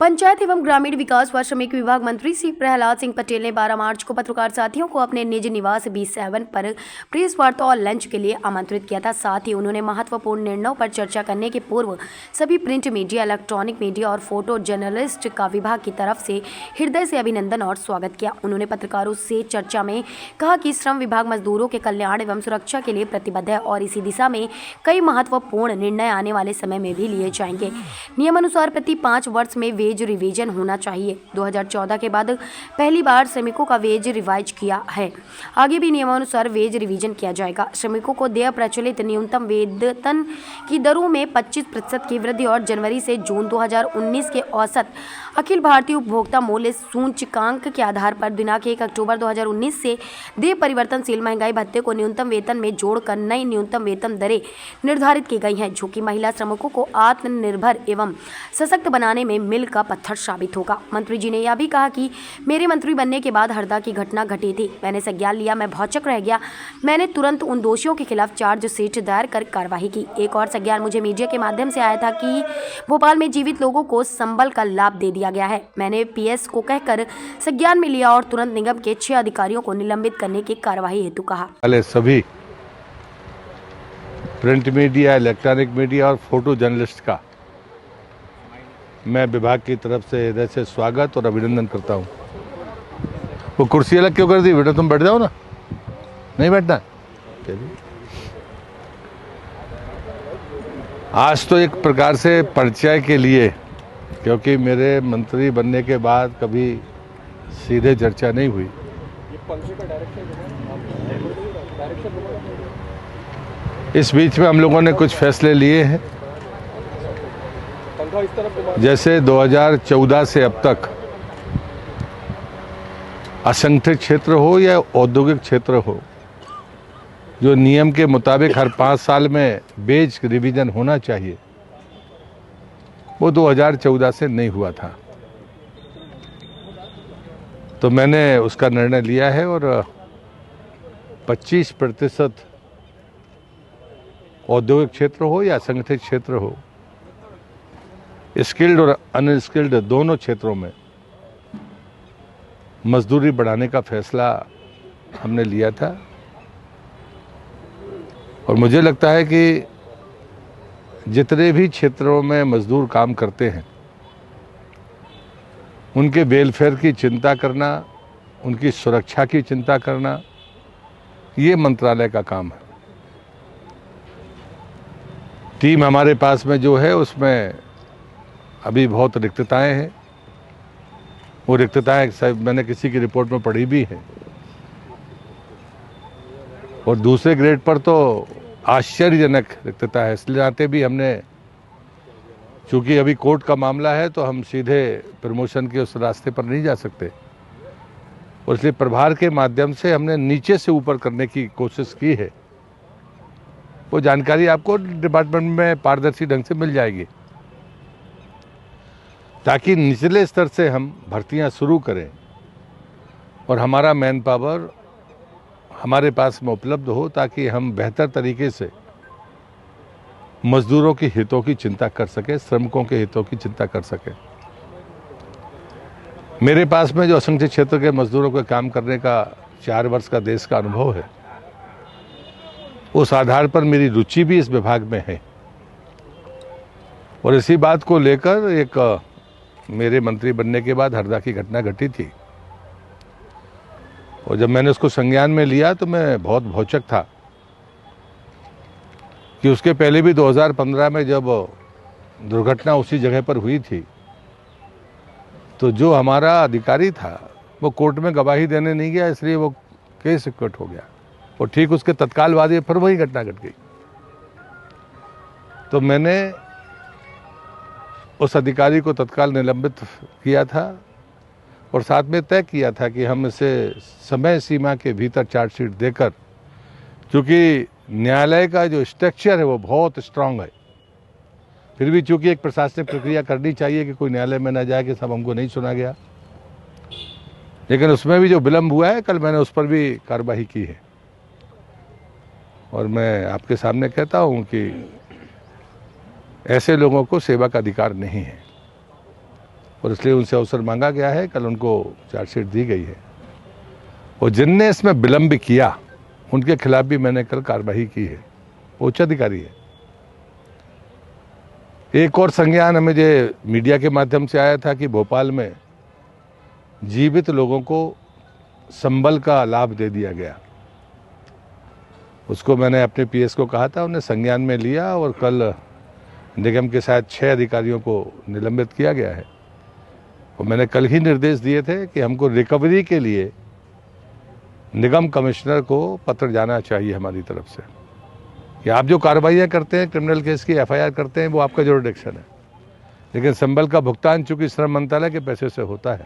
पंचायत एवं ग्रामीण विकास व श्रमिक विभाग मंत्री श्री प्रहलाद सिंह पटेल ने 12 मार्च को पत्रकार साथियों को अपने निज निवास B7 पर प्रेस वार्ता और लंच के लिए आमंत्रित किया था। साथ ही उन्होंने महत्वपूर्ण निर्णयों पर चर्चा करने के पूर्व सभी प्रिंट मीडिया, इलेक्ट्रॉनिक मीडिया और फोटो जर्नलिस्ट का विभाग की तरफ से हृदय से अभिनंदन और स्वागत किया। उन्होंने पत्रकारों से चर्चा में कहा कि श्रम विभाग मजदूरों के कल्याण एवं सुरक्षा के लिए प्रतिबद्ध है और इसी दिशा में कई महत्वपूर्ण निर्णय आने वाले समय में भी लिए जाएंगे। नियमानुसार प्रति 5 वर्ष में वेज रिवीजन होना चाहिए। 2014 के बाद पहली बार श्रमिकों का वेज रिवाइज किया है। आगे भी नियमानुसार वेज रिवीजन किया जाएगा। श्रमिकों को देय प्रचलित न्यूनतम वेतन की दरों में 25% की वृद्धि और जनवरी से जून 2019 के औसत अखिल भारतीय उपभोक्ता मूल्य सूचकांक के आधार पर दिनांक 1 अक्टूबर 2019 से देय परिवर्तनशील महंगाई भत्ते को न्यूनतम वेतन में जोड़कर नई न्यूनतम वेतन दरें निर्धारित की गई हैं, जो कि महिला श्रमिकों को आत्मनिर्भर एवं सशक्त बनाने में मील का पत्थर साबित होगा। मंत्री जी ने यह भी कहा कि मेरे मंत्री बनने के बाद हरदा की घटना घटी थी। मैंने संज्ञान लिया, मैं भौचक रह गया। मैंने तुरंत उन दोषियों के खिलाफ चार्जशीट दायर कर कार्रवाई की। एक और संज्ञान मुझे मीडिया के माध्यम से आया था कि भोपाल में जीवित लोगों को संबल का लाभ दे दिया गया है। मैंने PS को कहकर संज्ञान में लिया और तुरंत निगम के 6 अधिकारियों को निलंबित करने की कार्रवाई हेतु कहा। सभी प्रिंट मीडिया, इलेक्ट्रॉनिक मीडिया और फोटो जर्नलिस्ट का मैं विभाग की तरफ से हृदय से स्वागत और अभिनंदन करता हूं। वो कुर्सी अलग क्यों कर दी बेटा? तुम बैठ जाओ ना, नहीं बैठना। आज तो एक प्रकार से परिचय के लिए, क्योंकि मेरे मंत्री बनने के बाद कभी सीधे चर्चा नहीं हुई। इस बीच में हम लोगों ने कुछ फैसले लिए हैं। जैसे 2014 से अब तक असंगठित क्षेत्र हो या औद्योगिक क्षेत्र हो, जो नियम के मुताबिक हर 5 साल में वेज रिवीजन होना चाहिए, वो 2014 से नहीं हुआ था। तो मैंने उसका निर्णय लिया है और 25% औद्योगिक क्षेत्र हो या असंगठित क्षेत्र हो, स्किल्ड और अनस्किल्ड दोनों क्षेत्रों में मजदूरी बढ़ाने का फैसला हमने लिया था। और मुझे लगता है कि जितने भी क्षेत्रों में मजदूर काम करते हैं, उनके वेलफेयर की चिंता करना, उनकी सुरक्षा की चिंता करना, ये मंत्रालय का काम है। टीम हमारे पास में जो है उसमें अभी बहुत रिक्तताएं हैं। वो रिक्तताएं मैंने किसी की रिपोर्ट में पढ़ी भी है। और दूसरे ग्रेड पर तो आश्चर्यजनक रिक्तता है। इसलिए आते भी हमने, चूंकि अभी कोर्ट का मामला है, तो हम सीधे प्रमोशन के उस रास्ते पर नहीं जा सकते, और इसलिए प्रभार के माध्यम से हमने नीचे से ऊपर करने की कोशिश की है। वो जानकारी आपको डिपार्टमेंट में पारदर्शी ढंग से मिल जाएगी, ताकि निचले स्तर से हम भर्तियां शुरू करें और हमारा मैन पावर हमारे पास में उपलब्ध हो, ताकि हम बेहतर तरीके से मजदूरों के हितों की चिंता कर सकें, श्रमिकों के हितों की चिंता कर सकें। मेरे पास में जो असंगठित क्षेत्र के मजदूरों के काम करने का 4 वर्ष का देश का अनुभव है, उस आधार पर मेरी रुचि भी इस विभाग में है। और इसी बात को लेकर एक मेरे मंत्री बनने के बाद हरदा की घटना घटी थी, और जब मैंने उसको संज्ञान में लिया तो मैं बहुत भौचक था कि उसके पहले भी 2015 में जब दुर्घटना उसी जगह पर हुई थी, तो जो हमारा अधिकारी था वो कोर्ट में गवाही देने नहीं गया, इसलिए वो केस एक्विट हो गया। और ठीक उसके तत्काल बाद ये फिर वही घटना घट गई। तो मैंने उस अधिकारी को तत्काल निलंबित किया था और साथ में तय किया था कि हम इसे समय सीमा के भीतर चार्जशीट देकर, क्योंकि न्यायालय का जो स्ट्रक्चर है वो बहुत स्ट्रांग है, फिर भी चूंकि एक प्रशासनिक प्रक्रिया करनी चाहिए कि कोई न्यायालय में ना जाए कि सब हमको नहीं सुना गया, लेकिन उसमें भी जो विलम्ब हुआ है, कल मैंने उस पर भी कार्रवाई की है। और मैं आपके सामने कहता हूं कि ऐसे लोगों को सेवा का अधिकार नहीं है। और इसलिए उनसे अवसर मांगा गया है। कल उनको चार्जशीट दी गई है और जिनने इसमें विलंब किया उनके खिलाफ भी मैंने कल कार्रवाई की है। वो उच्च अधिकारी है। एक और संज्ञान हमें जो मीडिया के माध्यम से आया था कि भोपाल में जीवित लोगों को संबल का लाभ दे दिया गया। उसको मैंने अपने पीएस को कहा था, उन्हें संज्ञान में लिया और कल निगम के साथ 6 अधिकारियों को निलंबित किया गया है। और मैंने कल ही निर्देश दिए थे कि हमको रिकवरी के लिए निगम कमिश्नर को पत्र जाना चाहिए हमारी तरफ से कि आप जो कार्रवाइयाँ करते हैं, क्रिमिनल केस की एफआईआर करते हैं, वो आपका जुरिडिक्शन है, लेकिन संबल का भुगतान चूंकि श्रम मंत्रालय के पैसे से होता है